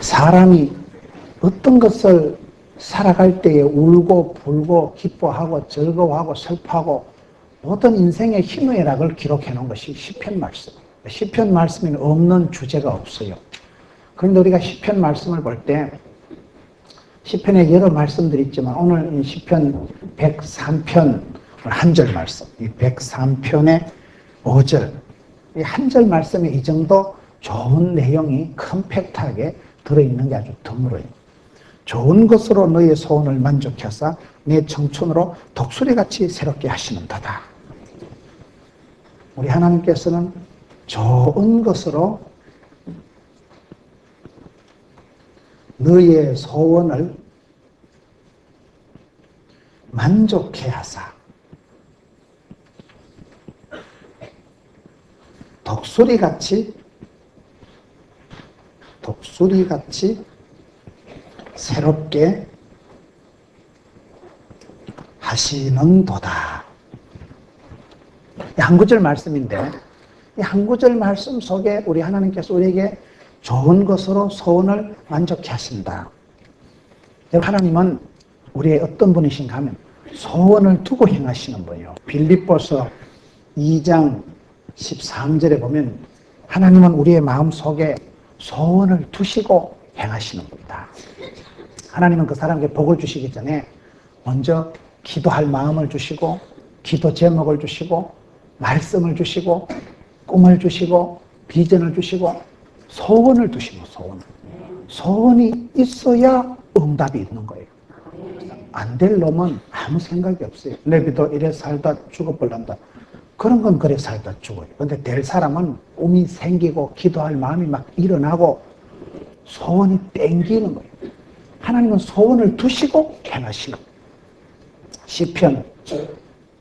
사람이 어떤 것을 살아갈 때에 울고 불고 기뻐하고 즐거워하고 슬퍼하고 모든 인생의 희노애락을 기록해 놓은 것이 시편 말씀. 시편 말씀에는 없는 주제가 없어요. 그런데 우리가 시편 말씀을 볼 때 시편에 여러 말씀들이 있지만 오늘 이 시편 103편 한 절 말씀, 이 103편의 5절, 이 한 절 말씀에 이 정도 좋은 내용이 컴팩트하게 들어있는 게 아주 드물어요. 좋은 것으로 너의 소원을 만족하사 내 청춘으로 독수리같이 새롭게 하시는도다. 우리 하나님께서는 좋은 것으로 너의 소원을 만족해 하사 독수리같이 새롭게 하시는도다. 이 한 구절 말씀인데 이 한 구절 말씀 속에 우리 하나님께서 우리에게 좋은 것으로 소원을 만족해 하신다. 하나님은 우리의 어떤 분이신가 하면 소원을 두고 행하시는 분이에요. 빌립보서 2장 13절에 보면 하나님은 우리의 마음속에 소원을 두시고 행하시는 분이다. 하나님은 그 사람에게 복을 주시기 전에 먼저 기도할 마음을 주시고 기도 제목을 주시고 말씀을 주시고 꿈을 주시고 비전을 주시고 소원을 두시고 소원이 있어야 응답이 있는 거예요. 안 될 놈은 아무 생각이 없어요. 레위도 이래 살다 죽어버린다. 그런 건 그래 살다 죽어요. 근데 될 사람은 꿈이 생기고 기도할 마음이 막 일어나고 소원이 땡기는 거예요. 하나님은 소원을 두시고 행하시는 거예요. 시편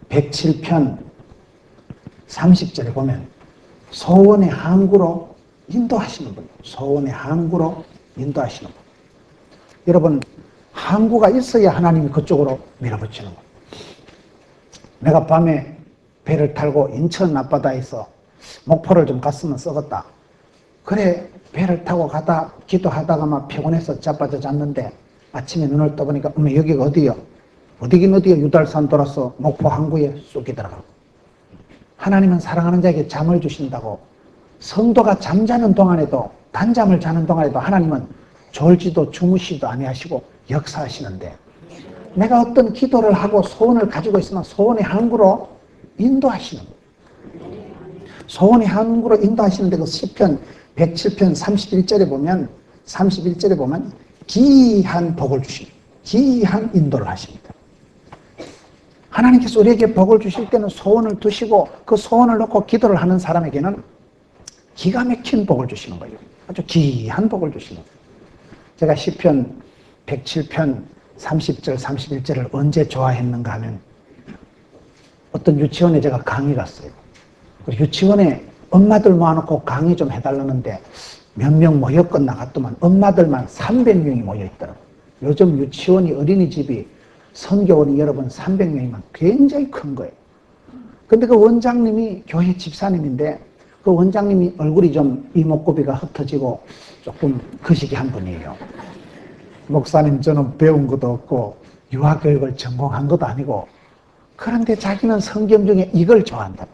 107편 30절에 보면 소원의 항구로 인도하시는 분이에요. 소원의 항구로 인도하시는 분. 여러분, 항구가 있어야 하나님이 그쪽으로 밀어붙이는 거예요. 내가 밤에 배를 타고 인천 앞바다에서 목포를 좀 갔으면 썩었다. 그래, 배를 타고 가다 기도하다가 막 피곤해서 자빠져 잤는데 아침에 눈을 떠보니까 여기가 어디요? 어디긴 어디요? 유달산 돌아서 목포 항구에 쑥이 들어가고. 하나님은 사랑하는 자에게 잠을 주신다고. 성도가 잠자는 동안에도 단잠을 자는 동안에도 하나님은 졸지도 주무시도 아니하시고 역사하시는데 내가 어떤 기도를 하고 소원을 가지고 있으면 소원의 항구로 인도하시는 거예요. 소원의 항구로 인도하시는데 그 시편 107편 31절에 보면 기이한 복을 주십니다. 기이한 인도를 하십니다. 하나님께서 우리에게 복을 주실 때는 소원을 두시고 그 소원을 놓고 기도를 하는 사람에게는 기가 막힌 복을 주시는 거예요. 아주 기이한 복을 주시는 거예요. 제가 시편 107편 30절 31절을 언제 좋아했는가 하면 어떤 유치원에 제가 강의 갔어요. 유치원에 엄마들 모아놓고 강의 좀 해달라는데 몇 명 모였건 나갔더만 엄마들만 300명이 모여있더라고요. 요즘 유치원이 어린이집이 선교원이 여러분 300명이면 굉장히 큰 거예요. 근데 그 원장님이 교회 집사님인데 그 원장님이 얼굴이 좀 이목구비가 흩어지고 조금 거시기한 분이에요. 목사님, 저는 배운 것도 없고 유아교육을 전공한 것도 아니고 그런데 자기는 성경 중에 이걸 좋아한다.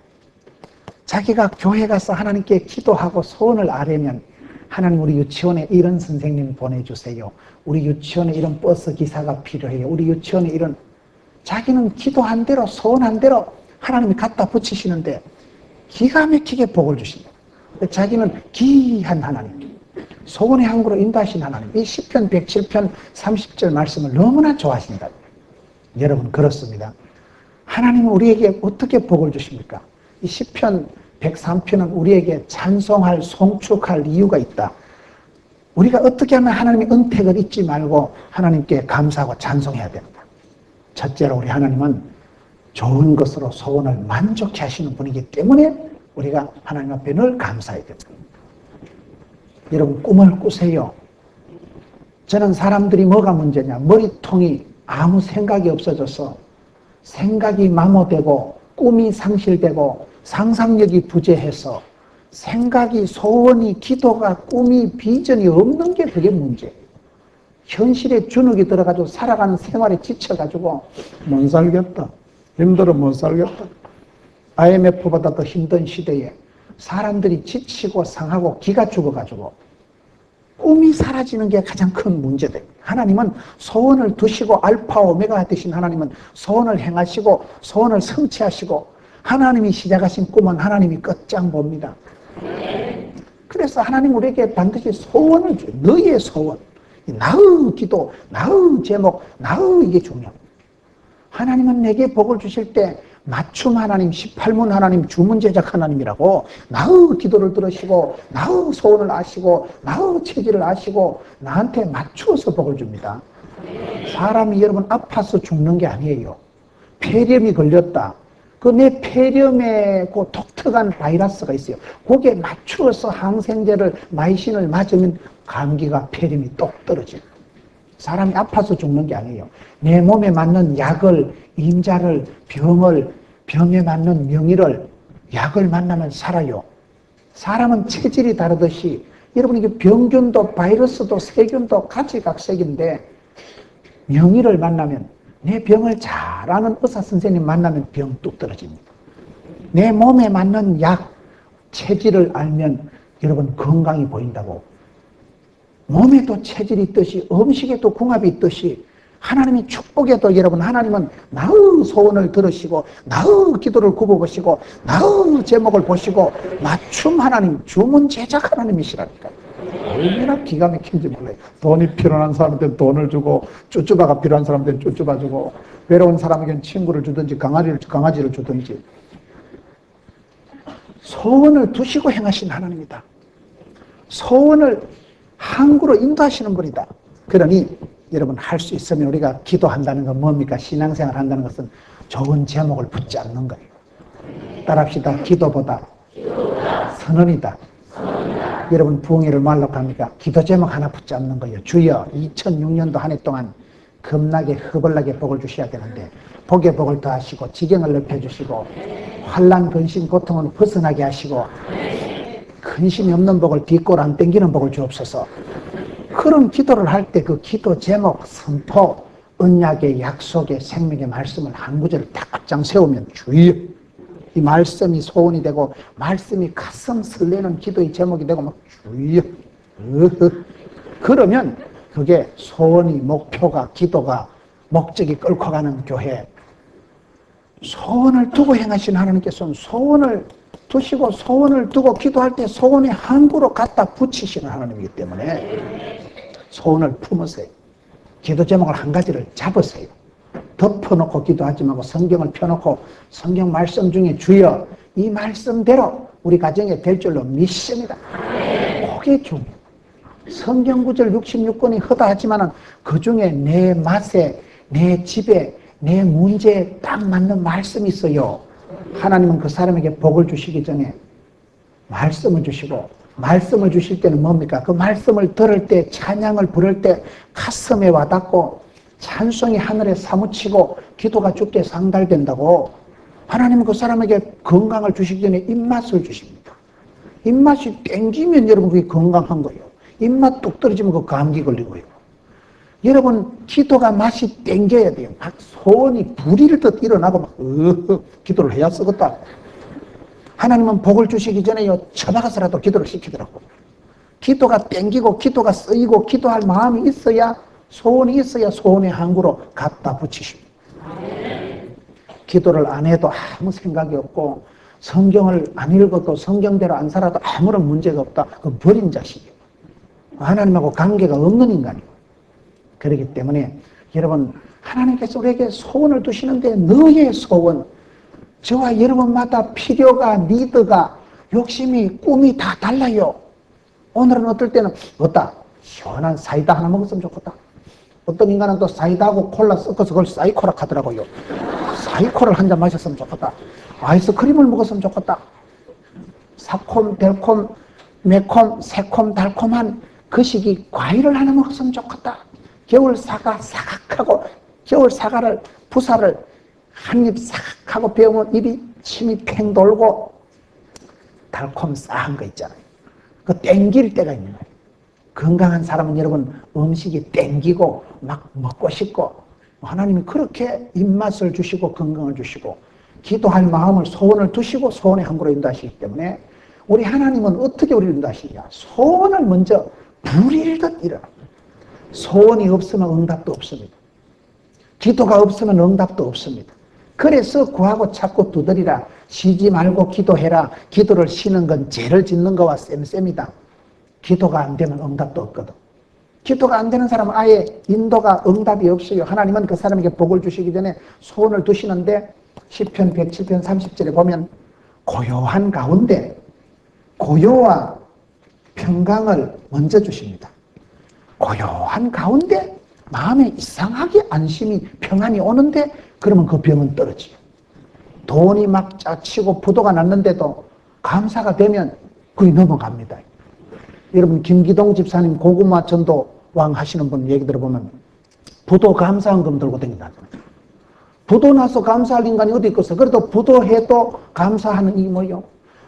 자기가 교회 가서 하나님께 기도하고 소원을 아뢰면 하나님 우리 유치원에 이런 선생님 보내주세요. 우리 유치원에 이런 버스 기사가 필요해요. 우리 유치원에 이런 자기는 기도한 대로 소원한 대로 하나님이 갖다 붙이시는데 기가 막히게 복을 주신다. 자기는 기이한 하나님, 소원의 항구로 인도하신 하나님, 이 시편 107편 30절 말씀을 너무나 좋아하신다. 여러분 그렇습니다. 하나님은 우리에게 어떻게 복을 주십니까? 이 시편 103편은 우리에게 찬송할, 송축할 이유가 있다. 우리가 어떻게 하면 하나님의 은택을 잊지 말고 하나님께 감사하고 찬송해야 됩니다. 첫째로 우리 하나님은 좋은 것으로 소원을 만족해 하시는 분이기 때문에 우리가 하나님 앞에 늘 감사해야 됩니다. 여러분 꿈을 꾸세요. 저는 사람들이 뭐가 문제냐, 머리통이 아무 생각이 없어져서 생각이 마모되고 꿈이 상실되고 상상력이 부재해서 생각이, 소원이, 기도가, 꿈이, 비전이 없는 게 그게 문제예요. 현실에 주눅이 들어가지고 살아가는 생활에 지쳐가지고 못 살겠다, 힘들어 못 살겠다. IMF보다 더 힘든 시대에 사람들이 지치고 상하고 기가 죽어가지고 꿈이 사라지는 게 가장 큰 문제다. 하나님은 소원을 두시고, 알파 오메가 되신 하나님은 소원을 행하시고 소원을 성취하시고, 하나님이 시작하신 꿈은 하나님이 끝장 봅니다. 그래서 하나님 우리에게 반드시 소원을 줘요. 너의 소원, 나의 기도, 나의 제목, 나의 이게 중요합니다. 하나님은 내게 복을 주실 때 맞춤 하나님, 18문 하나님, 주문 제작 하나님이라고 나의 기도를 들으시고 나의 소원을 아시고 나의 체질을 아시고 나한테 맞추어서 복을 줍니다. 사람이 여러분 아파서 죽는 게 아니에요. 폐렴이 걸렸다. 그 내 폐렴에 그 독특한 바이러스가 있어요. 거기에 맞추어서 항생제를, 마이신을 맞으면 감기가, 폐렴이 똑 떨어져요. 사람이 아파서 죽는 게 아니에요. 내 몸에 맞는 약을, 임자를, 병을, 병에 맞는 명의를, 약을 만나면 살아요. 사람은 체질이 다르듯이 여러분 이게 병균도 바이러스도 세균도 가지각색인데 명의를 만나면, 내 병을 잘 아는 의사 선생님 만나면 병 뚝 떨어집니다. 내 몸에 맞는 약, 체질을 알면 여러분 건강이 보인다고. 몸에도 체질이 있듯이 음식에도 궁합이 있듯이 하나님이 축복에도 여러분 하나님은 나의 소원을 들으시고 나의 기도를 굽어보시고 나의 제목을 보시고 맞춤 하나님, 주문 제작 하나님이시라니까. 얼마나 기가 막힌지 몰라요. 돈이 필요한 사람한테는 돈을 주고, 쭈쭈바가 필요한 사람한테는 쭈쭈바 주고, 외로운 사람에게는 친구를 주든지 강아지를 주든지. 소원을 두시고 행하신 하나님이다. 소원을 항구로 인도하시는 분이다. 그러니 여러분 할 수 있으면 우리가 기도한다는 건 뭡니까? 신앙생활 한다는 것은 좋은 제목을 붙지 않는 거예요. 따라합시다. 기도보다 선언이다. 여러분 부흥회를 말로 합니까? 기도 제목 하나 붙지 않는 거예요. 주여 2006년도 한 해 동안 겁나게 허벌나게 복을 주셔야 되는데 복의 복을 더하시고 지경을 넓혀주시고 환난 근심 고통은 벗어나게 하시고 근심이 없는 복을 뒷골 안 땡기는 복을 주옵소서. 그런 기도를 할 때 그 기도 제목, 선포, 언약의 약속의 생명의 말씀을 한 구절을 딱 앞장 세우면 주여, 이 말씀이 소원이 되고 말씀이 가슴 설레는 기도의 제목이 되고 막 주여, 그러면 그게 소원이, 목표가, 기도가, 목적이 끌고 가는 교회. 소원을 두고 행하신 하나님께서는 소원을 두시고 소원을 두고 기도할 때 소원의 항구로 갖다 붙이시는 하나님이기 때문에 소원을 품으세요. 기도 제목을 한 가지를 잡으세요. 덮어놓고 기도하지 말고 성경을 펴놓고 성경 말씀 중에 주여 이 말씀대로 우리 가정에 될 줄로 믿습니다. 그게 중요해요. 성경 구절 66권이 허다하지만 그 중에 내 맛에, 내 집에, 내 문제에 딱 맞는 말씀이 있어요. 하나님은 그 사람에게 복을 주시기 전에 말씀을 주시고, 말씀을 주실 때는 뭡니까? 그 말씀을 들을 때, 찬양을 부를 때 가슴에 와닿고 찬송이 하늘에 사무치고 기도가 주께 상달된다고. 하나님은 그 사람에게 건강을 주시기 전에 입맛을 주십니다. 입맛이 땡기면 여러분 그게 건강한 거예요. 입맛 뚝 떨어지면 그 감기 걸리고요. 여러분 기도가 맛이 땡겨야 돼요. 막 소원이 불일듯 일어나고 막 기도를 해야 쓰겠다. 하나님은 복을 주시기 전에요 처박아서라도 기도를 시키더라고. 기도가 땡기고 기도가 쓰이고 기도할 마음이 있어야, 소원이 있어야 소원의 항구로 갖다 붙이십니다. 기도를 안 해도 아무 생각이 없고 성경을 안 읽어도 성경대로 안 살아도 아무런 문제가 없다. 그건 버린 자식이에요. 하나님하고 관계가 없는 인간이에요. 그렇기 때문에 여러분 하나님께서 우리에게 소원을 두시는데 너의 소원, 저와 여러분마다 필요가, 니드가, 욕심이, 꿈이 다 달라요. 오늘은 어떨 때는 어따 시원한 사이다 하나 먹었으면 좋겠다. 어떤 인간은 또 사이다하고 콜라 섞어서 그걸 사이코라 하더라고요. 사이코를 한 잔 마셨으면 좋겠다. 아이스크림을 먹었으면 좋겠다. 사콤, 달콤, 매콤, 새콤, 달콤한 그 시기 과일을 하나 먹었으면 좋겠다. 겨울 사과 사각하고 겨울 사과를 부사를 한 입 사각하고 베으면 입이 침이 팽 돌고 달콤 싸한 거 있잖아요. 그 땡길 때가 있는 거예요. 건강한 사람은 여러분 음식이 땡기고 막 먹고 싶고 하나님이 그렇게 입맛을 주시고 건강을 주시고 기도할 마음을 소원을 두시고 소원의 항구로 인도하시기 때문에 우리 하나님은 어떻게 우리를 인도하시냐. 소원을 먼저 불일듯 일어나. 소원이 없으면 응답도 없습니다. 기도가 없으면 응답도 없습니다. 그래서 구하고 찾고 두드리라. 쉬지 말고 기도해라. 기도를 쉬는 건 죄를 짓는 거와 쌤쌤이다. 기도가 안 되면 응답도 없거든. 기도가 안 되는 사람은 아예 인도가 응답이 없어요. 하나님은 그 사람에게 복을 주시기 전에 소원을 두시는데 시편 107편 30절에 보면 고요한 가운데 고요와 평강을 먼저 주십니다. 고요한 가운데 마음에 이상하게 안심이 평안이 오는데 그러면 그 병은 떨어지요. 돈이 막 짜치고 부도가 났는데도 감사가 되면 그게 넘어갑니다. 여러분 김기동 집사님 고구마 전도왕 하시는 분 얘기 들어보면 부도 감사헌금 들고 다닌다잖아요. 부도 나서 감사할 인간이 어디 있겠어. 그래도 부도해도 감사하는 이 뭐요.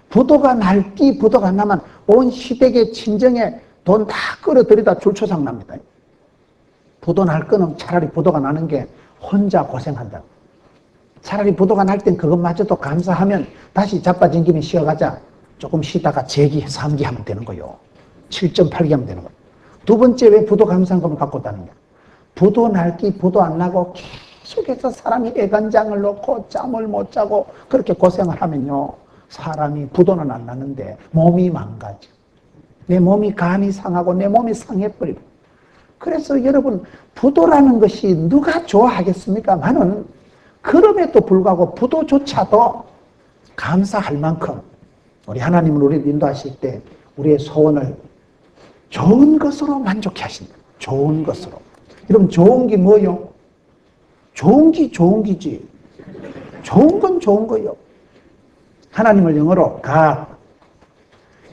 부도가 날기 부도가 나면 온 시댁의 친정에 돈 다 끌어들이다 줄초상 납니다. 부도 날 거는 차라리 부도가 나는 게 혼자 고생한다. 차라리 부도가 날 땐 그것마저도 감사하면 다시 자빠진 김에 쉬어가자. 조금 쉬다가 재기, 3기 하면 되는 거요. 7.8기 하면 되는 거예요. 두 번째 왜 부도 감사금을 갖고 다니냐. 부도 날기 부도 안 나고 계속해서 사람이 애간장을 놓고 잠을 못 자고 그렇게 고생을 하면요. 사람이 부도는 안 나는데 몸이 망가져. 내 몸이 간이 상하고 내 몸이 상해버리고. 그래서 여러분 부도라는 것이 누가 좋아하겠습니까? 나는 그럼에도 불구하고 부도조차도 감사할 만큼 우리 하나님은 우리를 인도하실 때 우리의 소원을 좋은 것으로 만족해 하신다. 좋은 것으로. 여러분 좋은 게 뭐요? 좋은 게 좋은 기지. 좋은 건 좋은 거요. 하나님을 영어로 God.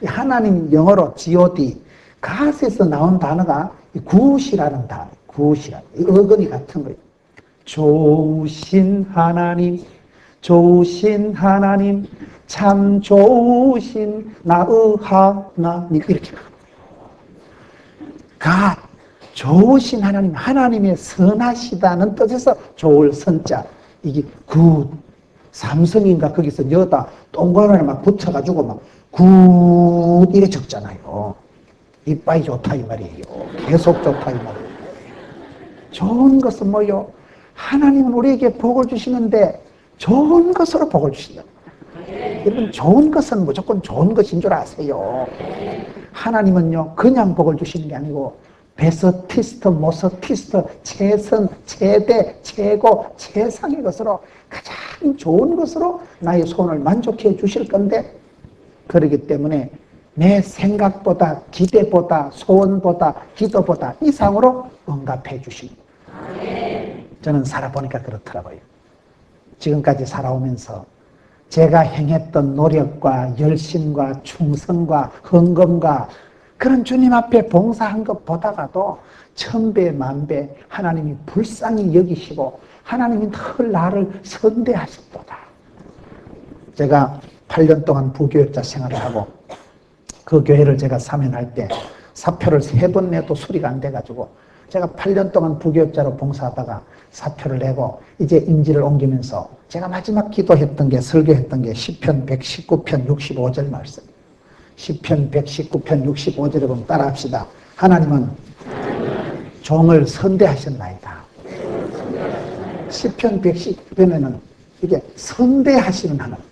하나님 영어로 God. God에서 나온 단어가 굿이라는 단어. 굿이라는. 어근이 같은 거예요. 좋으신 하나님, 좋으신 하나님, 참 좋으신 나의 하나님. 이렇게. God. 좋으신 하나님, 하나님의 선하시다는 뜻에서 좋을 선자. 이게 굿. 삼성인가 거기서 여다 동그라미를 막 붙여가지고 막 굿 이래 적잖아요. 이빠이 좋다 이 말이에요. 계속 좋다 이 말이에요. 좋은 것은 뭐요? 하나님은 우리에게 복을 주시는데 좋은 것으로 복을 주신다. 여러분 좋은 것은 무조건 좋은 것인 줄 아세요. 하나님은요 그냥 복을 주시는 게 아니고 베스티스트, 모스티스트, 최선, 최대, 최고, 최상의 것으로 가장 좋은 것으로 나의 소원을 만족해 주실 건데 그렇기 때문에 내 생각보다 기대보다 소원보다 기도보다 이상으로 응답해 주십니다. 저는 살아보니까 그렇더라고요. 지금까지 살아오면서 제가 행했던 노력과 열심과 충성과 헌금과 그런 주님 앞에 봉사한 것보다가도 천배 만배 하나님이 불쌍히 여기시고 하나님이 늘 나를 선대하셨도다. 제가 8년 동안 부교육자 생활을 하고 그 교회를 제가 사면할 때 사표를 3번 내도 수리가 안 돼가지고 제가 8년 동안 부교육자로 봉사하다가 사표를 내고 이제 임지를 옮기면서 제가 마지막 기도했던 게 설교했던 게 시편 119편 65절 말씀. 시편 119편 65절에 보면 따라합시다. 하나님은 종을 선대하셨나이다. 시편 110편에는 이게 선대하시는 하나님.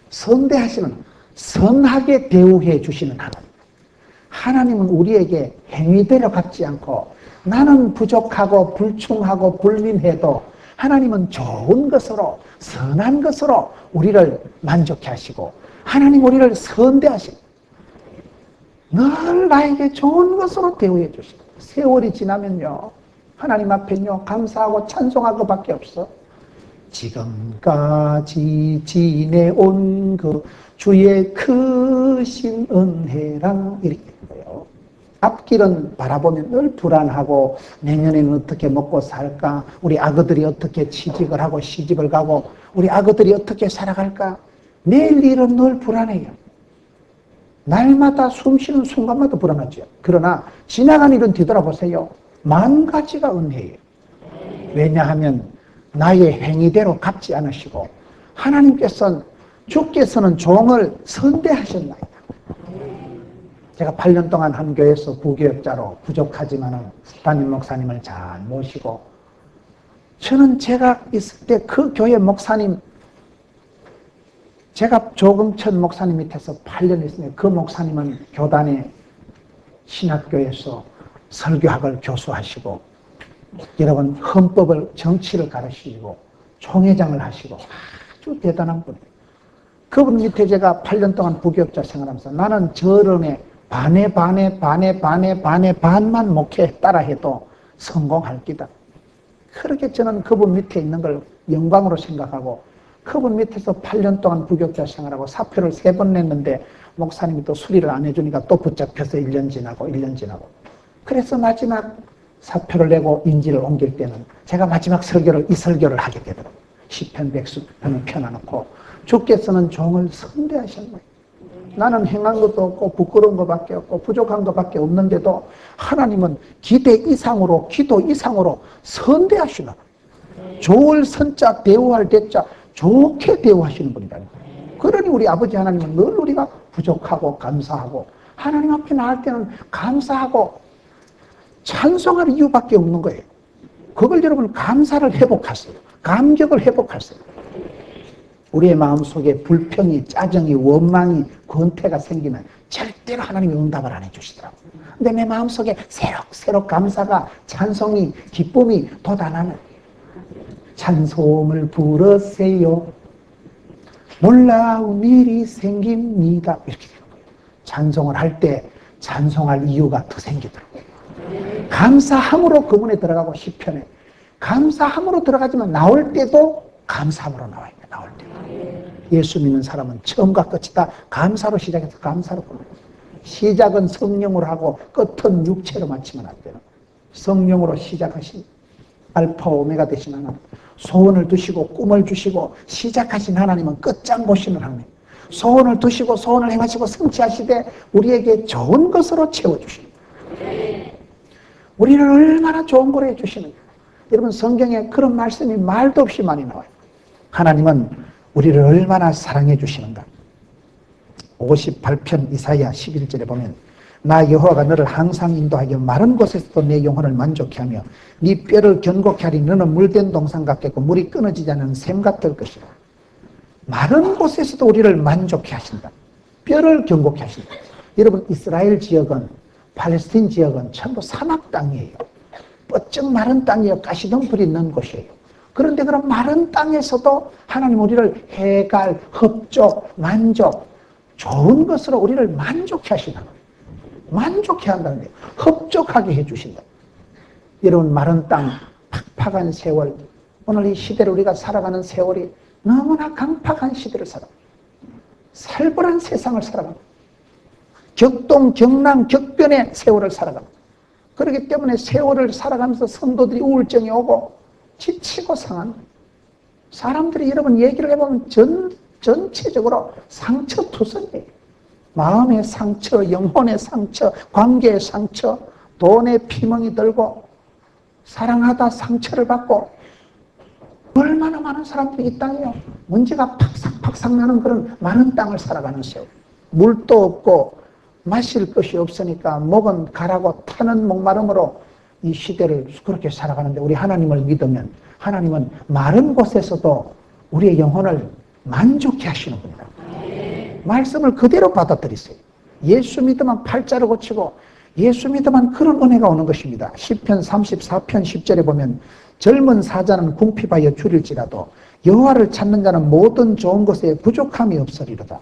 선대하시는, 선하게 대우해 주시는 하나님. 하나님은 우리에게 행위대로 갚지 않고 나는 부족하고 불충하고 불민해도 하나님은 좋은 것으로 선한 것으로 우리를 만족해 하시고 하나님 우리를 선대하시고 늘 나에게 좋은 것으로 대우해 주시고 세월이 지나면요 하나님 앞에요 감사하고 찬송할 것밖에 없어. 지금까지 지내온 그 주의 크신 은혜라 이렇게 거예요. 앞길은 바라보면 늘 불안하고 내년에는 어떻게 먹고 살까? 우리 아그들이 어떻게 취직을 하고 시집을 가고 우리 아그들이 어떻게 살아갈까? 내일 일은 늘 불안해요. 날마다 숨 쉬는 순간마다 불안하죠. 그러나 지나간 일은 뒤돌아보세요. 만 가지가 은혜예요. 왜냐하면 나의 행위대로 갚지 않으시고 주께서는 종을 선대하셨나이다. 제가 8년 동안 한 교회에서 부교역자로 부족하지만 담임 목사님을 잘 모시고, 저는 제가 있을 때 그 교회 목사님, 제가 조금천 목사님 밑에서 8년 있으면 그 목사님은 교단의 신학교에서 설교학을 교수하시고, 여러분 헌법을, 정치를 가르치시고 총회장을 하시고 아주 대단한 분이에요. 그분 밑에 제가 8년 동안 부교역자 생활하면서 나는 저런에 반만 목회 따라 해도 성공할 기다. 그렇게 저는 그분 밑에 있는 걸 영광으로 생각하고, 그분 밑에서 8년 동안 부교역자 생활하고 사표를 3번 냈는데 목사님이 또 수리를 안 해주니까 또 붙잡혀서 1년 지나고 그래서 마지막 사표를 내고 인지를 옮길 때는 제가 마지막 이 설교를 하게 되더라고요. 시편 100편을 펴놔놓고 주께서는 종을 선대하신 거예요. 나는 행한 것도 없고 부끄러운 것밖에 없고 부족한 것밖에 없는데도 하나님은 기대 이상으로, 기도 이상으로 선대하시나. 좋을 선자, 대우할 대자, 좋게 대우하시는 분이다. 그러니 우리 아버지 하나님은 늘 우리가 부족하고 감사하고 하나님 앞에 나갈 때는 감사하고 찬송할 이유밖에 없는 거예요. 그걸 여러분 감사를 회복하세요. 감격을 회복하세요. 우리의 마음속에 불평이, 짜증이, 원망이, 권태가 생기면 절대로 하나님이 응답을 안 해주시더라고요. 근데 내 마음속에 새록 감사가, 찬송이, 기쁨이 돋아나는 찬송을 부르세요. 놀라운 일이 생깁니다. 이렇게 되는 거예요. 찬송을 할 때 찬송할 이유가 더 생기더라고요. 감사함으로 그 문에 들어가고 시편에 감사함으로 들어가지만 나올 때도 감사함으로 나와요. 나올 때. 예수 믿는 사람은 처음과 끝이 다 감사로 시작해서 감사로 끝나요. 시작은 성령으로 하고 끝은 육체로 마치면 안 돼요. 성령으로 시작하신 알파 오메가 되신 하나님, 소원을 두시고 꿈을 주시고 시작하신 하나님은 끝장 보시는 하나님, 소원을 두시고 소원을 행하시고 성취하시되 우리에게 좋은 것으로 채워주십니다. 우리는 얼마나 좋은 걸 해주시는가. 여러분 성경에 그런 말씀이 말도 없이 많이 나와요. 하나님은 우리를 얼마나 사랑해 주시는가. 58편 이사야 11절에 보면 나 여호와가 너를 항상 인도하여 마른 곳에서도 내 영혼을 만족케 하며 네 뼈를 견고케 하리. 너는 물된 동산 같겠고 물이 끊어지지 않는 샘 같을 것이라. 마른 곳에서도 우리를 만족케 하신다. 뼈를 견고케 하신다. 여러분 이스라엘 지역은, 팔레스틴 지역은 전부 사막 땅이에요. 뻗쩍 마른 땅이에요. 가시덤불이 있는 곳이에요. 그런데 그런 마른 땅에서도 하나님 우리를 해갈, 흡족, 만족, 좋은 것으로 우리를 만족해 하신다. 만족해 한다는데 흡족하게 해주신다. 여러분 마른 땅, 팍팍한 세월, 오늘 이 시대를 우리가 살아가는 세월이 너무나 강팍한 시대를 살아갑니다. 살벌한 세상을 살아갑니다. 격동, 경남, 격변의 세월을 살아갑니다. 그렇기 때문에 세월을 살아가면서 성도들이 우울증이 오고 지치고 상한 사람들이 여러분 얘기를 해보면 전체적으로 상처투성이에요. 마음의 상처, 영혼의 상처, 관계의 상처, 돈의 피멍이 들고 사랑하다 상처를 받고 얼마나 많은 사람들이 이 땅이요. 문제가 팍삭팍삭 나는 그런 많은 땅을 살아가는 세월. 물도 없고 마실 것이 없으니까 목은 가라고 타는 목마름으로 이 시대를 그렇게 살아가는데 우리 하나님을 믿으면 하나님은 마른 곳에서도 우리의 영혼을 만족해 하시는 분이다. 말씀을 그대로 받아들이세요. 예수 믿으면 팔자를 고치고 예수 믿으면 그런 은혜가 오는 것입니다. 시편 34편 10절에 보면 젊은 사자는 궁핍하여 줄일지라도 여호와를 찾는 자는 모든 좋은 것에 부족함이 없으리로다.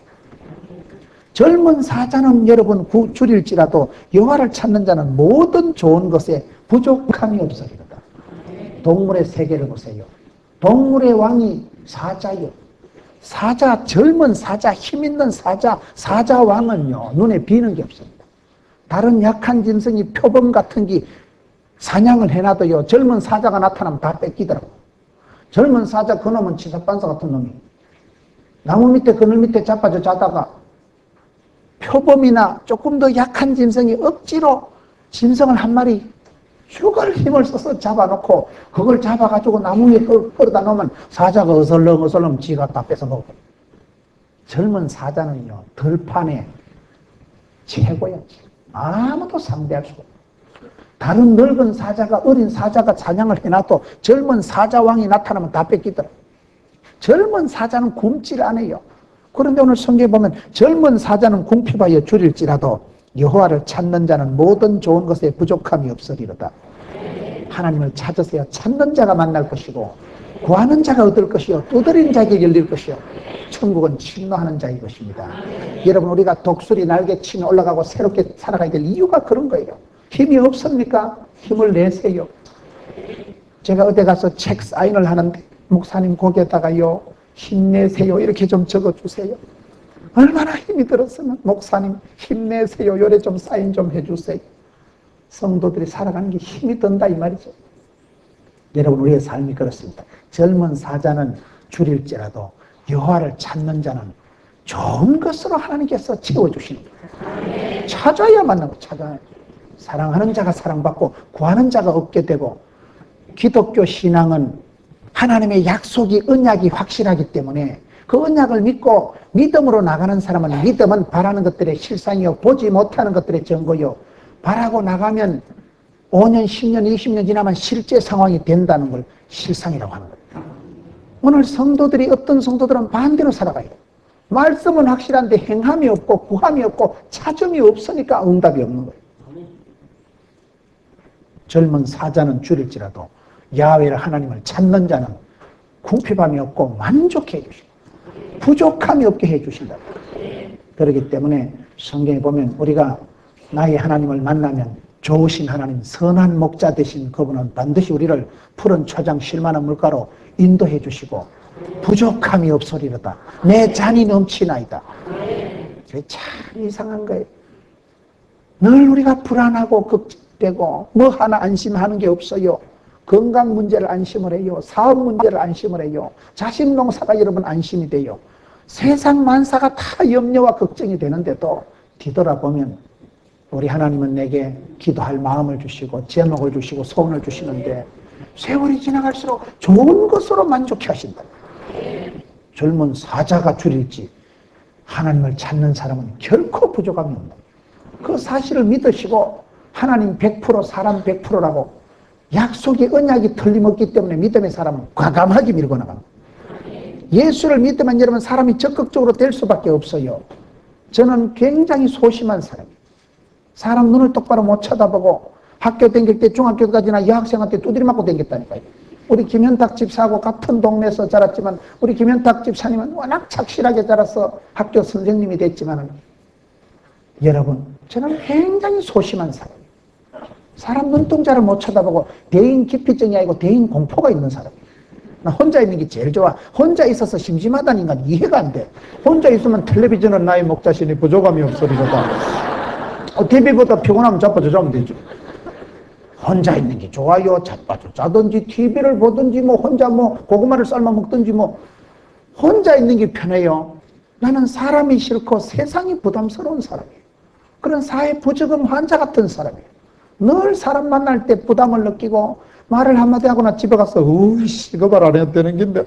젊은 사자는 여러분 줄일지라도 여호와를 찾는 자는 모든 좋은 것에 부족함이 없으리로다. 동물의 세계를 보세요. 동물의 왕이 사자요. 사자, 젊은 사자, 힘있는 사자, 사자왕은요 눈에 비는 게 없습니다. 다른 약한 짐승이 표범 같은 게 사냥을 해놔도요 젊은 사자가 나타나면 다 뺏기더라고. 젊은 사자 그놈은 치사반사 같은 놈이 나무 밑에 그늘 밑에 자빠져 자다가 표범이나 조금 더 약한 짐승이 억지로 짐승을 한 마리 죽을 힘을 써서 잡아놓고 그걸 잡아가지고 나무 위에 끌어다 놓으면 사자가 어설렁 지가 다 뺏어먹고. 젊은 사자는요 들판에 최고야. 아무도 상대할 수가 없어. 다른 늙은 사자가 어린 사자가 사냥을 해놔도 젊은 사자왕이 나타나면 다 뺏기더라. 젊은 사자는 굶질 않아요. 그런데 오늘 성경에 보면 젊은 사자는 궁핍하여 줄일지라도 여호와를 찾는 자는 모든 좋은 것에 부족함이 없으리로다. 하나님을 찾으세요. 찾는 자가 만날 것이고 구하는 자가 얻을 것이요 두드린 자에게 열릴 것이요 천국은 침노하는 자의 것입니다. 여러분 우리가 독수리 날개 치며 올라가고 새롭게 살아가야 될 이유가 그런 거예요. 힘이 없습니까? 힘을 내세요. 제가 어디 가서 책 사인을 하는데 목사님 거기에다가요 힘내세요 이렇게 좀 적어주세요. 얼마나 힘이 들었으면 목사님 힘내세요 요래 좀 사인 좀 해주세요. 성도들이 살아가는 게 힘이 든다 이 말이죠. 여러분 우리의 삶이 그렇습니다. 젊은 사자는 줄일지라도 여호와를 찾는 자는 좋은 것으로 하나님께서 채워주시는 거예요. 찾아야 만나고 찾아야. 사랑하는 자가 사랑받고 구하는 자가 얻게 되고 기독교 신앙은 하나님의 약속이 언약이 확실하기 때문에 그 언약을 믿고 믿음으로 나가는 사람은 믿음은 바라는 것들의 실상이요 보지 못하는 것들의 증거요 바라고 나가면 5년, 10년, 20년 지나면 실제 상황이 된다는 걸 실상이라고 하는 거예요. 오늘 성도들이 어떤 성도들은 반대로 살아가요. 말씀은 확실한데 행함이 없고 구함이 없고 찾음이 없으니까 응답이 없는 거예요. 젊은 사자는 줄일지라도 야훼를 하나님을 찾는 자는 궁핍함이 없고 만족해 주시고 부족함이 없게 해 주신다. 그렇기 때문에 성경에 보면 우리가 나의 하나님을 만나면 좋으신 하나님 선한 목자 되신 그분은 반드시 우리를 푸른 초장 쉴만한 물가로 인도해 주시고 부족함이 없으리로다. 내 잔이 넘치나이다. 그게 참 이상한 거예요. 늘 우리가 불안하고 걱정되고 뭐 하나 안심하는 게 없어요. 건강 문제를 안심을 해요. 사업 문제를 안심을 해요. 자식 농사가 여러분 안심이 돼요. 세상 만사가 다 염려와 걱정이 되는데도 뒤돌아보면 우리 하나님은 내게 기도할 마음을 주시고 제목을 주시고 소원을 주시는데 세월이 지나갈수록 좋은 것으로 만족해 하신다. 젊은 사자가 줄일지 하나님을 찾는 사람은 결코 부족함이 없다. 그 사실을 믿으시고 하나님 100% 사람 100%라고 약속의 언약이 틀림없기 때문에 믿음의 사람은 과감하게 밀고 나갑니다. 예수를 믿으면 여러분 사람이 적극적으로 될 수밖에 없어요. 저는 굉장히 소심한 사람이에요. 사람 눈을 똑바로 못 쳐다보고 학교 다닐 때 중학교까지나 여학생한테 두드려 맞고 다녔다니까요. 우리 김현탁 집사하고 같은 동네에서 자랐지만 우리 김현탁 집사님은 워낙 착실하게 자라서 학교 선생님이 됐지만 여러분 저는 굉장히 소심한 사람이에요. 사람 눈동자를 못 쳐다보고 대인 기피증이 아니고 대인 공포가 있는 사람이에요. 나 혼자 있는 게 제일 좋아. 혼자 있어서 심심하다는 건 이해가 안 돼. 혼자 있으면 텔레비전은 나의 목자시니 부족함이 없으리로다. TV보다 피곤하면 자빠져 자면 되죠. 혼자 있는 게 좋아요. 자빠져 자든지 TV를 보든지 뭐 혼자 뭐 고구마를 삶아 먹든지 뭐 혼자 있는 게 편해요. 나는 사람이 싫고 세상이 부담스러운 사람이에요. 그런 사회 부적응 환자 같은 사람이에요. 늘 사람 만날 때 부담을 느끼고 말을 한마디 하거나 집에 가서 으이씨 그 말 안 해야 되는 긴데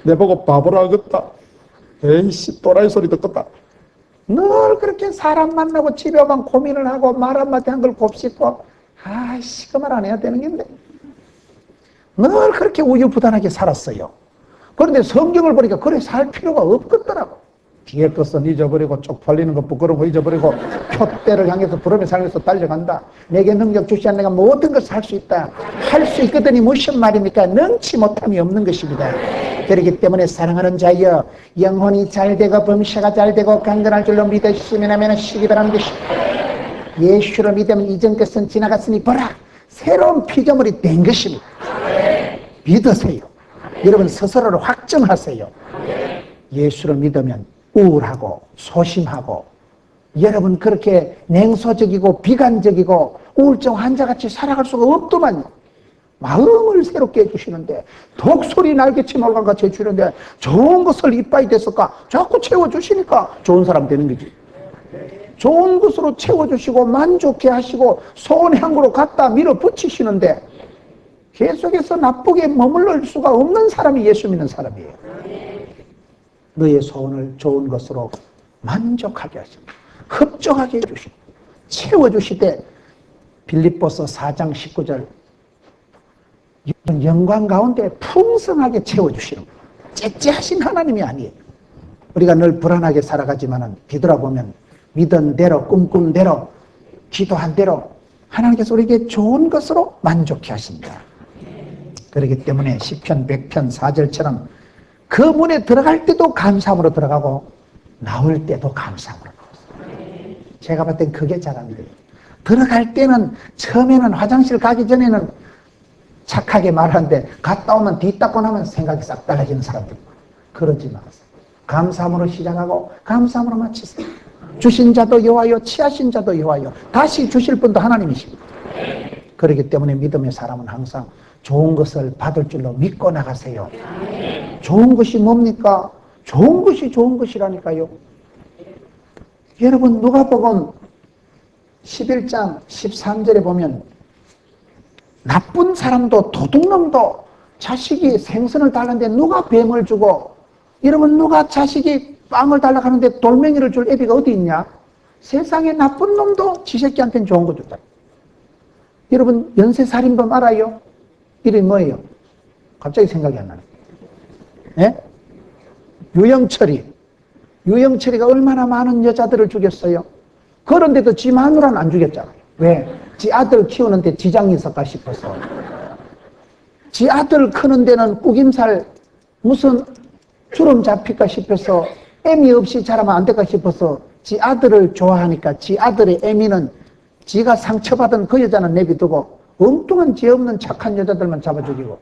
내 보고 바보라 하겠다. 에이씨 또라이 소리 듣겠다. 늘 그렇게 사람 만나고 집에 오면 고민을 하고 말 한마디 한 걸 곱씹고 아이씨 그 말 안 해야 되는 긴데 늘 그렇게 우유부단하게 살았어요. 그런데 성경을 보니까 그래 살 필요가 없겠더라고. 뒤에 것은 잊어버리고 쪽팔리는 것 부끄러운 거 잊어버리고 표대를 향해서 부름에 살면서 달려간다. 내게 능력 주시 않는 내가 모든 것을 할 수 있다. 할 수 있거든이 무슨 말입니까? 능치 못함이 없는 것입니다. 그렇기 때문에 사랑하는 자여 영혼이 잘되고 범사가 잘되고 강건할 줄로 믿으시면 하면 시기 바라는 것이 예수를 믿으면 이전 것은 지나갔으니 보라 새로운 피조물이 된 것입니다. 믿으세요. 여러분 스스로를 확정하세요. 예수를 믿으면 우울하고 소심하고 여러분 그렇게 냉소적이고 비관적이고 우울증 환자같이 살아갈 수가 없더만요. 마음을 새롭게 해주시는데, 독소리 날개치 말과 같이 해주시는데, 좋은 것을 이빠이 됐을까? 자꾸 채워주시니까 좋은 사람 되는 거지. 좋은 것으로 채워주시고 만족해 하시고 소원향으로 갖다 밀어붙이시는데, 계속해서 나쁘게 머물러 수가 없는 사람이 예수 믿는 사람이에요. 너의 소원을 좋은 것으로 만족하게 하십니다. 흡족하게 해주시고 채워주시되, 빌립보서 4장 19절, 영광 가운데 풍성하게 채워주시는 거예요. 째째하신 하나님이 아니에요. 우리가 늘 불안하게 살아가지만은 뒤돌아보면 믿은 대로, 꿈꾼 대로, 기도한 대로 하나님께서 우리에게 좋은 것으로 만족해 하십니다. 그렇기 때문에 시편 100편 4절처럼 그 문에 들어갈 때도 감사함으로 들어가고 나올 때도 감사함으로 나왔어요. 제가 봤을 땐 그게 잘합니다. 들어갈 때는 처음에는 화장실 가기 전에는 착하게 말하는데 갔다 오면 뒤 닦고 나면 생각이 싹 달라지는 사람들. 그러지 마세요. 감사함으로 시작하고 감사함으로 마치세요. 주신 자도 여호와요, 취하신 자도 여호와요. 다시 주실 분도 하나님이십니다. 그렇기 때문에 믿음의 사람은 항상 좋은 것을 받을 줄로 믿고 나가세요. 좋은 것이 뭡니까? 좋은 것이 좋은 것이라니까요. 여러분, 누가복음 11장 13절에 보면 나쁜 사람도 도둑놈도 자식이 생선을 달라는데 누가 뱀을 주고, 여러분, 누가 자식이 빵을 달라고 하는데 돌멩이를 줄 애비가 어디 있냐? 세상에 나쁜 놈도 지 새끼한테는 좋은 거 줬다. 여러분, 연쇄살인범 알아요? 이름이 뭐예요? 갑자기 생각이 안 나요. 예? 유영철이가 얼마나 많은 여자들을 죽였어요? 그런데도 지 마누라는 안 죽였잖아요. 왜? 지 아들 키우는데 지장이 있을까 싶어서. 지 아들 크는 데는 꾸김살 무슨 주름 잡힐까 싶어서, 애미 없이 자라면 안 될까 싶어서 지 아들을 좋아하니까 지 아들의 애미는 지가 상처받은 그 여자는 내비두고 엉뚱한 죄 없는 착한 여자들만 잡아 죽이고,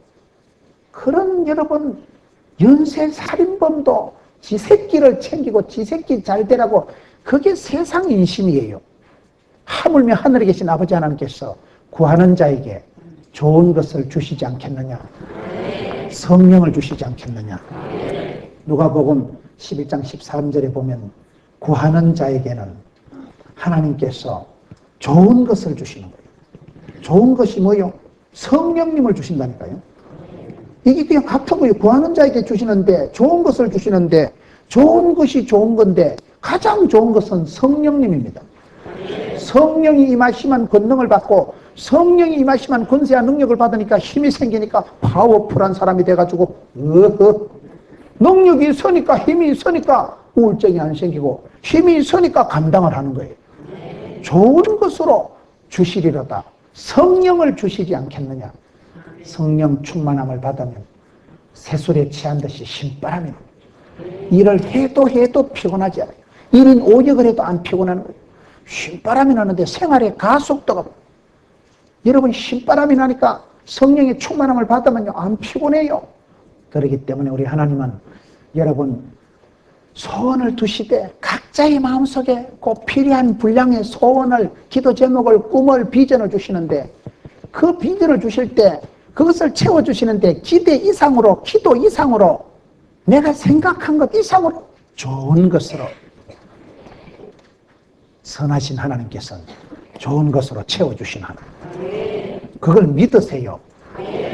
그런 여러분 연쇄살인범도 지 새끼를 챙기고 지 새끼 잘 되라고, 그게 세상 인심이에요. 하물며 하늘에 계신 아버지 하나님께서 구하는 자에게 좋은 것을 주시지 않겠느냐? 성령을 주시지 않겠느냐? 누가복음 11장 13절에 보면 구하는 자에게는 하나님께서 좋은 것을 주시는 거예요. 좋은 것이 뭐요? 성령님을 주신다니까요. 이게 그냥 같은 거예요. 구하는 자에게 주시는데, 좋은 것을 주시는데, 좋은 것이 좋은 건데 가장 좋은 것은 성령님입니다. 성령이 임하시면 권능을 받고, 성령이 임하시면 권세와 능력을 받으니까 힘이 생기니까 파워풀한 사람이 돼가지고 능력이 있으니까, 힘이 있으니까 우울증이 안 생기고, 힘이 있으니까 감당을 하는 거예요. 좋은 것으로 주시리로다. 성령을 주시지 않겠느냐? 성령 충만함을 받으면 새술에 취한 듯이 신바람이 납니다. 일을 해도 피곤하지 않아요. 1인 5역을 해도 안 피곤하는 거예요. 신바람이 나는데 생활의 가속도가, 여러분, 신바람이 나니까 성령의 충만함을 받으면요 안 피곤해요. 그렇기 때문에 우리 하나님은 여러분 소원을 두시되 각자의 마음속에 꼭 필요한 분량의 소원을, 기도 제목을, 꿈을, 비전을 주시는데, 그 비전을 주실 때 그것을 채워주시는데 기대 이상으로, 기도 이상으로, 내가 생각한 것 이상으로 좋은 것으로, 선하신 하나님께서는 좋은 것으로 채워주신 하나님, 그걸 믿으세요.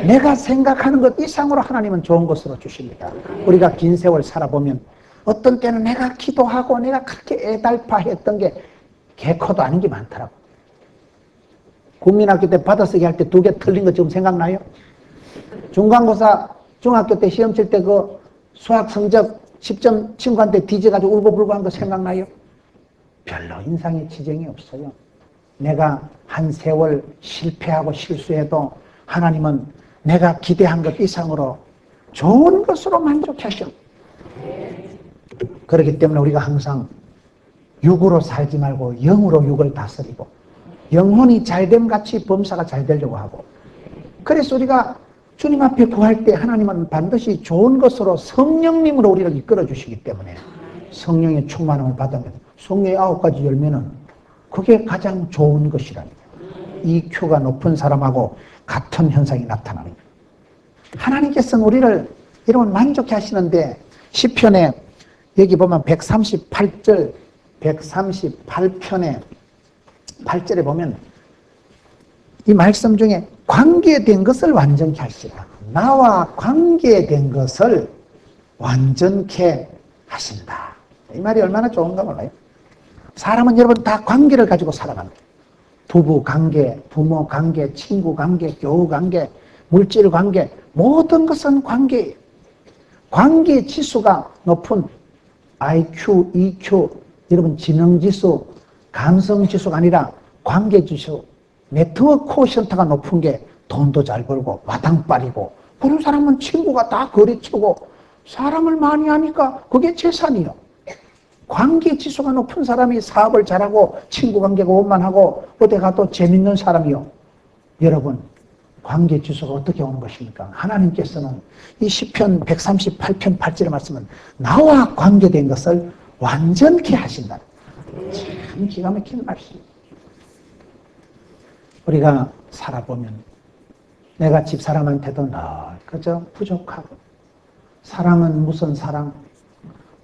내가 생각하는 것 이상으로 하나님은 좋은 것으로 주십니다. 우리가 긴 세월 살아보면 어떤 때는 내가 기도하고 내가 그렇게 애달파했던 게 개코도 아닌 게 많더라고. 국민학교 때 받아쓰기 할 때 2개 틀린 거 지금 생각나요? 중간고사 중학교 때 시험 칠 때 그 수학 성적 10점 친구한테 뒤져가지고 울고불고 한 거 생각나요? 별로 인상에 지정이 없어요. 내가 한 세월 실패하고 실수해도 하나님은 내가 기대한 것 이상으로 좋은 것으로 만족하셔. 그렇기 때문에 우리가 항상 육으로 살지 말고 영으로 육을 다스리고, 영혼이 잘됨 같이 범사가 잘 되려고 하고, 그래서 우리가 주님 앞에 구할 때 하나님은 반드시 좋은 것으로 성령님으로 우리를 이끌어 주시기 때문에 성령의 충만함을 받으면 성령의 9가지 열매는 그게 가장 좋은 것이라니까. EQ가 높은 사람하고 같은 현상이 나타나는 거예요. 하나님께서는 우리를 이러면 만족해 하시는데 시편에 여기 보면 138절 138편에 8절에 보면 이 말씀 중에 관계된 것을 완전케 하시라. 나와 관계된 것을 완전케 하신다. 이 말이 얼마나 좋은가 몰라요. 사람은 여러분 다 관계를 가지고 살아갑니다. 부부 관계, 부모 관계, 친구 관계, 교우 관계, 물질 관계, 모든 것은 관계예요. 관계 지수가 높은 IQ, EQ, 여러분 지능 지수, 감성 지수가 아니라 관계 지수, 네트워크 코션트가 높은 게 돈도 잘 벌고 마당발이고, 그런 사람은 친구가 다 거래치고 사랑을 많이 하니까 그게 재산이요. 관계 지수가 높은 사람이 사업을 잘하고 친구 관계가 원만하고 어디 가도 재밌는 사람이요. 여러분, 관계 지수가 어떻게 오는 것입니까? 하나님께서는 이 시편 138편 8절의 말씀은 나와 관계된 것을 완전케 하신다. 참 기가 막힌 말씀입니다. 우리가 살아보면 내가 집사람한테도 늘 그저 부족하고, 사랑은 무슨 사랑?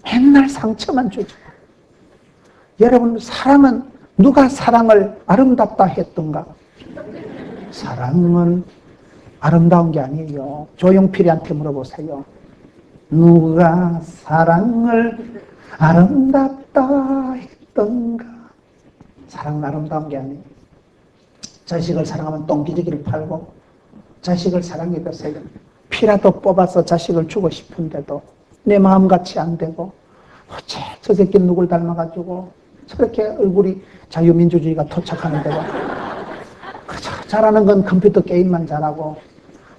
맨날 상처만 주죠. 여러분, 사랑은 누가 사랑을 아름답다 했던가? 사랑은 아름다운 게 아니에요. 조용필이한테 물어보세요. 누가 사랑을 아름답다 했던가? 사랑은 아름다운 게 아니에요. 자식을 사랑하면 똥기저귀를 팔고 자식을 사랑해 보세요. 피라도 뽑아서 자식을 주고 싶은데도 내 마음같이 안 되고, 어째 저 새끼 누굴 닮아가지고 저렇게 얼굴이 자유민주주의가 토착하는데도, 잘하는 건 컴퓨터 게임만 잘하고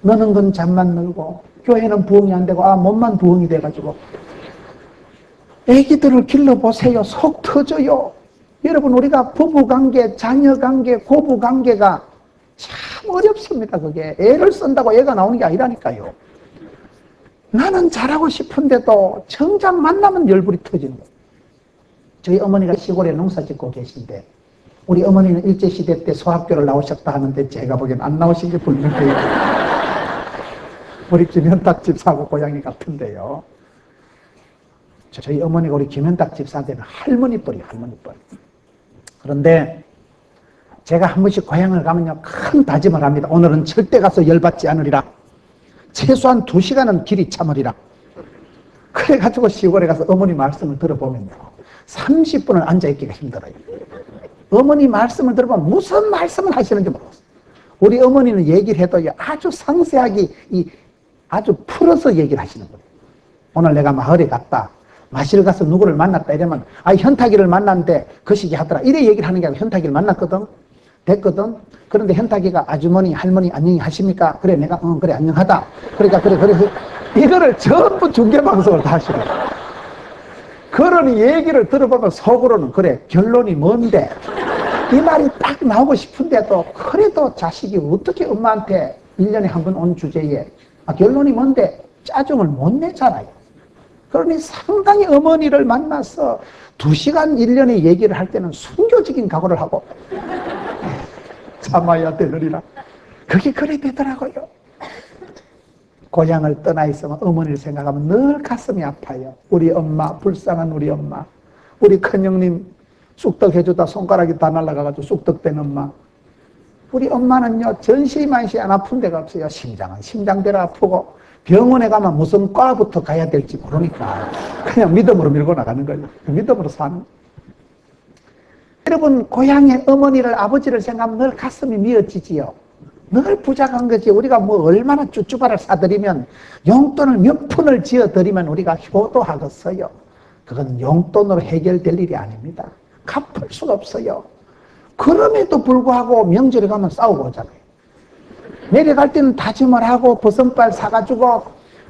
너는 건 잠만 늘고 교회는 부흥이 안 되고 몸만 부흥이 돼가지고. 애기들을 길러보세요. 속 터져요. 여러분, 우리가 부부관계, 자녀관계, 고부관계가 참 어렵습니다. 그게 애를 쓴다고 애가 나오는 게 아니라니까요. 나는 잘하고 싶은데도 정작 만나면 열불이 터지는 거예요. 저희 어머니가 시골에 농사 짓고 계신데, 우리 어머니는 일제시대 때 소학교를 나오셨다 하는데 제가 보기엔 안 나오신 게 분명해요. 우리 김현탁 집사하고 고향이 같은데요. 저희 어머니가 우리 김현탁 집사한테는 할머니 뻘이에요. 할머니 뻘. 그런데 제가 한 번씩 고향을 가면요, 큰 다짐을 합니다. 오늘은 절대 가서 열받지 않으리라. 최소한 2시간은 길이 참으리라. 그래가지고 시골에 가서 어머니 말씀을 들어보면요, 30분을 앉아있기가 힘들어요. 어머니 말씀을 들어보면 무슨 말씀을 하시는지 모르겠어요. 우리 어머니는 얘기를 해도 아주 상세하게 아주 풀어서 얘기를 하시는 거예요. 오늘 내가 마을에 갔다, 마실 가서 누구를 만났다 이러면 현탁이를 만났는데 그 시기 하더라, 이래 얘기를 하는 게 아니라 현탁이를 만났거든, 됐거든. 그런데 현탁이가 아주머니 할머니 안녕히 하십니까? 그래, 내가 그래 안녕하다. 그러니까 그래 이거를 전부 중계방송을 다 하시는 거예요. 그러니 얘기를 들어보면 속으로는 그래, 결론이 뭔데? 이 말이 딱 나오고 싶은데도 그래도 자식이 어떻게 엄마한테 1년에 한 번 온 주제에 결론이 뭔데? 짜증을 못 내잖아요. 그러니 상당히 어머니를 만나서 2시간 1년에 얘기를 할 때는 순교적인 각오를 하고 참아야 되느리라. 그게 그래 되더라고요. 고향을 떠나 있으면 어머니를 생각하면 늘 가슴이 아파요. 우리 엄마, 불쌍한 우리 엄마. 우리 큰형님 쑥떡 해주다 손가락이 다 날아가가지고 쑥떡된 엄마. 우리 엄마는요, 전시만시 안 아픈 데가 없어요. 심장은 심장대로 아프고, 병원에 가면 무슨 과부터 가야 될지 모르니까 그냥 믿음으로 밀고 나가는 거예요. 믿음으로 사는. 여러분, 고향의 어머니를, 아버지를 생각하면 늘 가슴이 미어지지요. 늘 부족한 거지. 우리가 뭐 얼마나 쭈쭈바를 사드리면, 용돈을 몇 푼을 지어드리면 우리가 효도하겠어요. 그건 용돈으로 해결될 일이 아닙니다. 갚을 수가 없어요. 그럼에도 불구하고 명절에 가면 싸우고 오잖아요. 내려갈 때는 다짐을 하고 버선발 사가지고,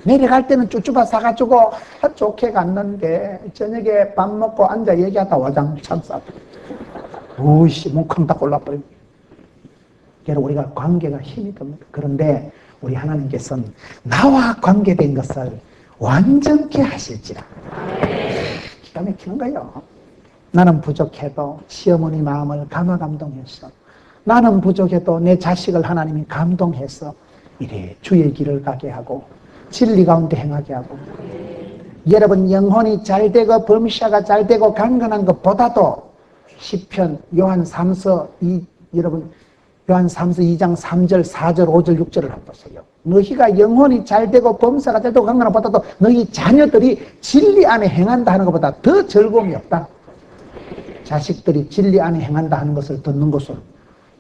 내려갈 때는 쭈쭈바 사가지고 좋게 갔는데 저녁에 밥 먹고 앉아 얘기하다 와장창 싸우고, 우씨 뭉쾅 딱 올라버립니다. 그래서 우리가 관계가 힘이 듭니다. 그런데 우리 하나님께서는 나와 관계된 것을 완전케 하실지라. 기가 막히는 거예요. 나는 부족해도 시어머니 마음을 감화감동해서 나는 부족해도 내 자식을 하나님이 감동해서 이래 주의 길을 가게 하고 진리 가운데 행하게 하고, 여러분 영혼이 잘되고 범사가 잘되고 강건한 것보다도 시편 요한 3서 여러분 요한 3서 2장 3절 4절 5절 6절을 한번 보세요. 너희가 영혼이 잘되고 범사가 잘되고 강건한 것보다도 너희 자녀들이 진리 안에 행한다 하는 것보다 더 즐거움이 없다. 자식들이 진리 안에 행한다 하는 것을 듣는 것은,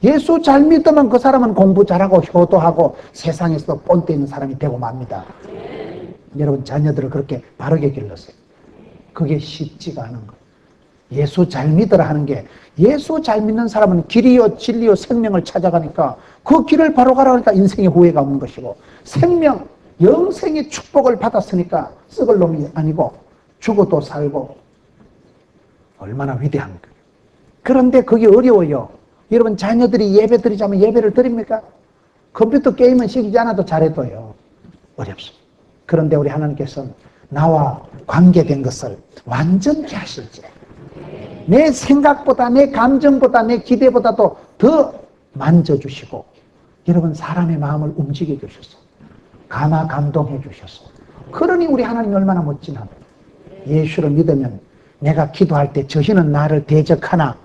예수 잘 믿으면 그 사람은 공부 잘하고 효도하고 세상에서 본때 있는 사람이 되고 맙니다. 여러분 자녀들을 그렇게 바르게 길러세요. 그게 쉽지가 않은 거예요. 예수 잘 믿으라 하는 게, 예수 잘 믿는 사람은 길이요 진리요 생명을 찾아가니까 그 길을 바로 가라 하니까 인생에 후회가 없는 것이고, 생명 영생의 축복을 받았으니까 썩을 놈이 아니고 죽어도 살고 얼마나 위대합니까? 그런데 그게 어려워요. 여러분 자녀들이 예배 드리자면 예배를 드립니까? 컴퓨터 게임은 시키지 않아도 잘해도요 어렵습니다. 그런데 우리 하나님께서는 나와 관계된 것을 완전케 하실지, 내 생각보다 내 감정보다 내 기대보다도 더 만져주시고, 여러분 사람의 마음을 움직여 주셔서 감화 감동해 주셔서, 그러니 우리 하나님이 얼마나 멋지나. 예수를 믿으면 내가 기도할 때 저희는 나를 대적하나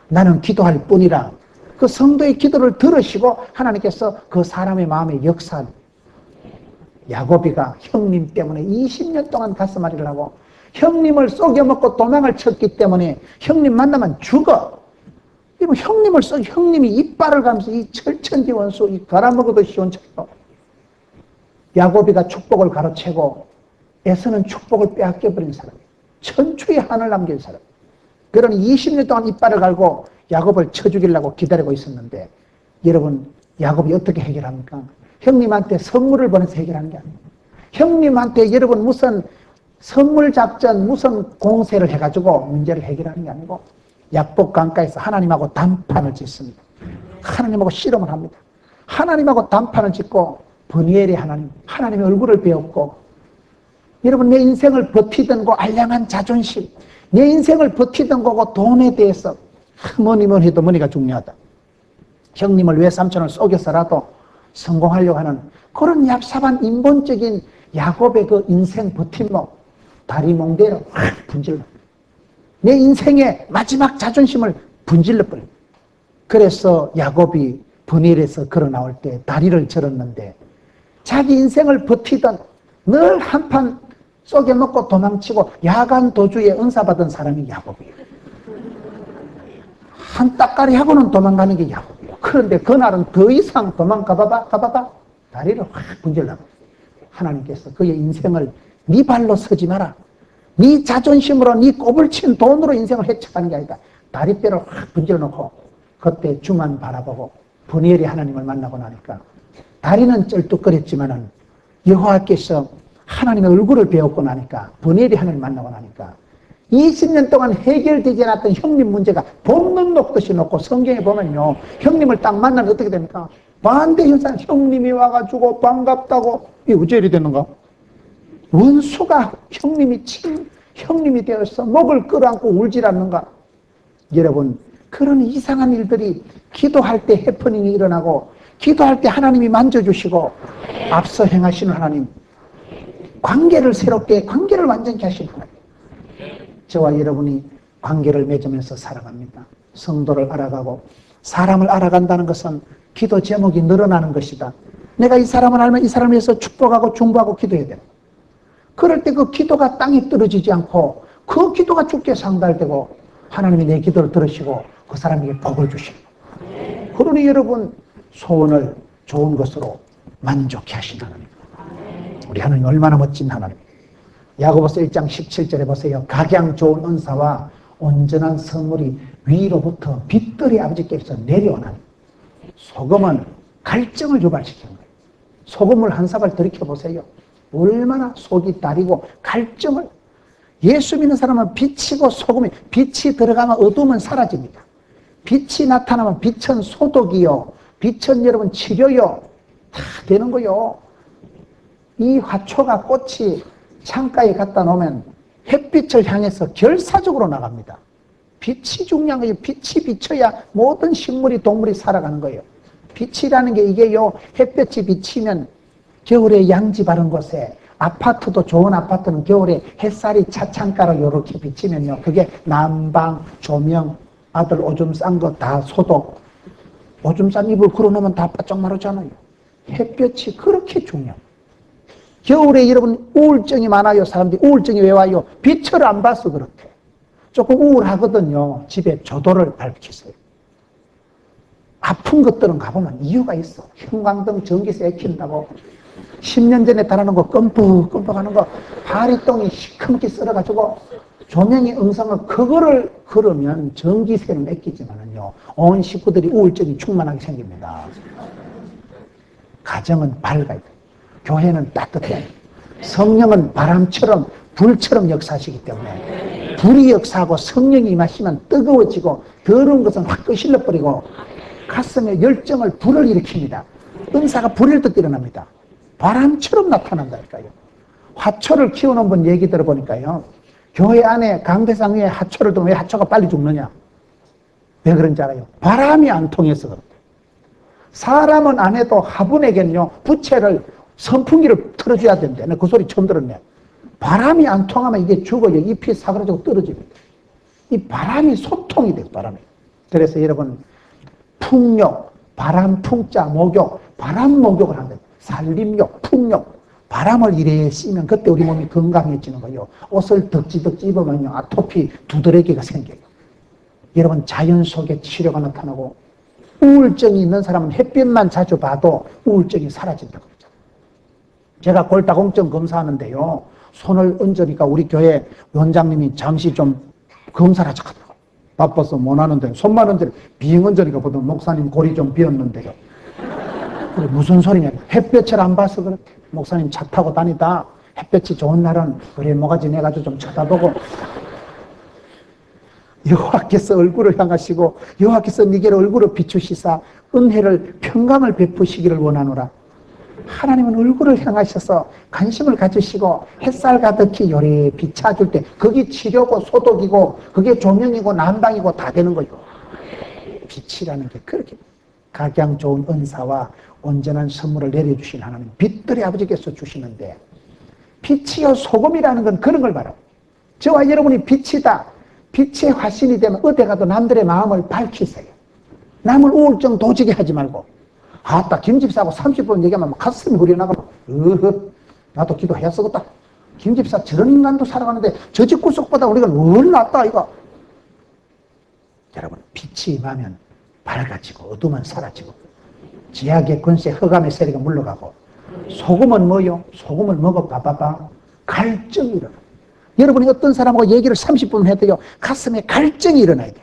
나는 기도할 뿐이라, 그 성도의 기도를 들으시고 하나님께서 그 사람의 마음에 역사한. 야곱이가 형님 때문에 20년 동안 가슴앓이를 하고 형님을 속여먹고 도망을 쳤기 때문에 형님 만나면 죽어. 형님을 형님이 이빨을 가면서 이 철천지 원수, 이 갈아먹어도 시원찮고, 야곱이가 축복을 가로채고 에서는 축복을 빼앗겨버린 사람이에요. 천추의 한을 남긴 사람. 그러니 20년 동안 이빨을 갈고 야곱을 쳐 죽이려고 기다리고 있었는데, 여러분 야곱이 어떻게 해결합니까? 형님한테 선물을 보내서 해결하는 게 아니에요. 형님한테 여러분 무슨 선물 작전, 무슨 공세를 해가지고 문제를 해결하는 게 아니고, 약복 강가에서 하나님하고 담판을 짓습니다. 하나님하고 씨름을 합니다. 하나님하고 담판을 짓고 브니엘의 하나님의 얼굴을 배웠고, 여러분 내 인생을 버티던 거 알량한 자존심, 내 인생을 버티던 거고 돈에 대해서 뭐니 해도 뭐니가 중요하다. 형님을 외삼촌을 속여서라도 성공하려고 하는 그런 얍삽한 인본적인 야곱의 그 인생 버팀목, 다리 몽대로 확 분질러. 내 인생의 마지막 자존심을 분질러버려. 그래서 야곱이 브니엘에서 걸어 나올 때 다리를 절었는데, 자기 인생을 버티던 늘 한판 쏘개먹고 도망치고 야간 도주에 은사받은 사람이 야곱이에요. 한 따까리 하고는 도망가는 게 야곱이에요. 그런데 그날은 더 이상 도망가봐봐 다리를 확 분질러버려. 하나님께서 그의 인생을 네 발로 서지 마라. 네 자존심으로 네 꼽을 친 돈으로 인생을 해쳐가는 게 아니다. 다리뼈를 확 분질러 놓고 그때 주만 바라보고 브니엘이 하나님을 만나고 나니까, 다리는 쩔뚝거렸지만은 여호와께서 하나님의 얼굴을 배웠고 나니까, 브니엘이 하나님을 만나고 나니까 20년 동안 해결되지 않았던 형님 문제가 봄눈 녹듯이 녹고, 성경에 보면요 형님을 딱 만나면 어떻게 됩니까? 반대 현상, 형님이 와가지고 반갑다고. 이게 어째 이리 되는가? 원수가 형님이 되어서 목을 끌어안고 울질 않는가? 여러분 그런 이상한 일들이 기도할 때 해프닝이 일어나고, 기도할 때 하나님이 만져주시고, 앞서 행하시는 하나님, 관계를 새롭게, 관계를 완전히 하시는 하나님, 저와 여러분이 관계를 맺으면서 살아갑니다. 성도를 알아가고 사람을 알아간다는 것은 기도 제목이 늘어나는 것이다. 내가 이 사람을 알면 이 사람을 위해서 축복하고 중보하고 기도해야 돼요. 그럴 때 그 기도가 땅에 떨어지지 않고 그 기도가 주께 상달되고 하나님이 내 기도를 들으시고 그 사람에게 복을 주시고, 그러니 여러분 소원을 좋은 것으로 만족해 하신 하나님, 우리 하나님 얼마나 멋진 하나님. 야고보서 1장 17절에 보세요. 각양 좋은 은사와 온전한 선물이 위로부터 빛들이 아버지께서 내려오는. 소금은 갈증을 유발시키는 거예요. 소금을 한 사발 들이켜보세요. 얼마나 속이 다리고 갈증을. 예수 믿는 사람은 빛이고 소금이, 빛이 들어가면 어둠은 사라집니다. 빛이 나타나면 빛은 소독이요, 빛은 여러분 치료요, 다 되는 거요. 이 화초가 꽃이 창가에 갖다 놓으면 햇빛을 향해서 결사적으로 나갑니다. 빛이 중요한 거예요. 빛이 비쳐야 모든 식물이 동물이 살아가는 거예요. 빛이라는 게 이게요, 햇볕이 비치면 겨울에 양지 바른 곳에, 아파트도 좋은 아파트는 겨울에 햇살이 차창가로 이렇게 비치면요, 그게 난방, 조명, 아들 오줌 싼 거 다 소독, 오줌 싼 이불 걸어놓으면 다 바짝 마르잖아요. 햇볕이 그렇게 중요해요. 겨울에 여러분 우울증이 많아요. 사람들이 우울증이 왜 와요? 빛을 안 봐서 그렇대. 조금 우울하거든요. 집에 조도를 밝히세요. 아픈 것들은 가보면 이유가 있어. 형광등 전기세 액힌다고 10년 전에 달아놓은 거 껌뻑껌뻑 하는 거 바리똥이 시커멓게 썰어가지고 조명이 응성을 그거를 걸으면 전기세는 맡기지만은요, 온 식구들이 우울증이 충만하게 생깁니다. 가정은 밝아야 돼. 교회는 따뜻해. 성령은 바람처럼 불처럼 역사하시기 때문에 불이 역사하고 성령이 임하시면 뜨거워지고 더러운 것은 확 끄실러버리고 가슴에 열정을 불을 일으킵니다. 은사가 불일 듯 일어납니다. 바람처럼 나타난다니까요. 화초를 키우는 분 얘기 들어보니까요, 교회 안에 강대상 위에 화초를 두면 왜 화초가 빨리 죽느냐? 왜 그런지 알아요? 바람이 안 통해서 그렇다. 사람은 안 해도 화분에겐요, 부채를 선풍기를 틀어줘야 된대. 내가 그 소리 처음 들었네. 바람이 안 통하면 이게 죽어요. 잎이 사그라지고 떨어집니다. 이 바람이 소통이 돼요, 바람이. 그래서 여러분, 풍욕, 바람 풍자 목욕, 바람 목욕을 한다. 살림욕, 풍욕, 바람을 이래 쐬면 그때 우리 몸이 건강해지는 거예요. 옷을 덕지덕지 입으면요, 아토피 두드러기가 생겨요. 여러분, 자연 속에 치료가 나타나고, 우울증이 있는 사람은 햇빛만 자주 봐도 우울증이 사라진다고 그러죠. 제가 골다공증 검사하는데요, 손을 얹으니까 우리 교회 원장님이 잠시 좀 검사를 하자고 바빠서 못 하는데, 손만 얹으니까 빙 얹으니까 보통 목사님 골이 좀 비었는데요. 그래, 무슨 소리냐? 햇볕을 안 봐서 그렇게. 목사님 차 타고 다니다 햇볕이 좋은 날은 그래 뭐가지 내가지고 좀 쳐다보고, 여호와께서 얼굴을 향하시고 여호와께서 네게 얼굴을 비추시사 은혜를 평강을 베푸시기를 원하노라. 하나님은 얼굴을 향하셔서 관심을 가지시고 햇살 가득히 요래 비춰줄 때 그게 치료고 소독이고 그게 조명이고 난방이고 다 되는 거예요. 빛이라는 게 그렇게 각양 좋은 은사와 온전한 선물을 내려주신 하나님, 빛들의 아버지께서 주시는데, 빛이요 소금이라는 건 그런 걸 말하고, 저와 여러분이 빛이다, 빛의 화신이 되면 어디 가도 남들의 마음을 밝히세요. 남을 우울증 도지게 하지 말고, 아따 김집사하고 30분 얘기하면 가슴이 후련하고, 나도 기도해야 쓰겠다. 김집사 저런 인간도 살아가는데 저 집 구석보다 우리가 뭘 낫다 이거. 여러분, 빛이 임하면 밝아지고 어둠은 사라지고 지약의 권세, 흑암의 세력이 물러가고, 소금은 뭐요? 소금을 먹어 봐봐봐. 갈증이 일어나. 여러분이 어떤 사람하고 얘기를 30분 해도요, 가슴에 갈증이 일어나야 돼.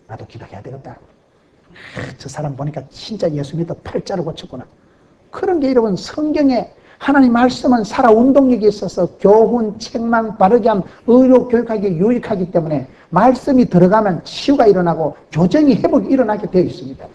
나도 기도해야 되겠다. 저 사람 보니까 진짜 예수 믿어 팔자를 고쳤구나. 그런 게 여러분, 성경에 하나님 말씀은 살아 운동력이 있어서 교훈, 책망, 바르게 함, 의료 교육하기 유익하기 때문에 말씀이 들어가면 치유가 일어나고 교정이 회복이 일어나게 되어 있습니다.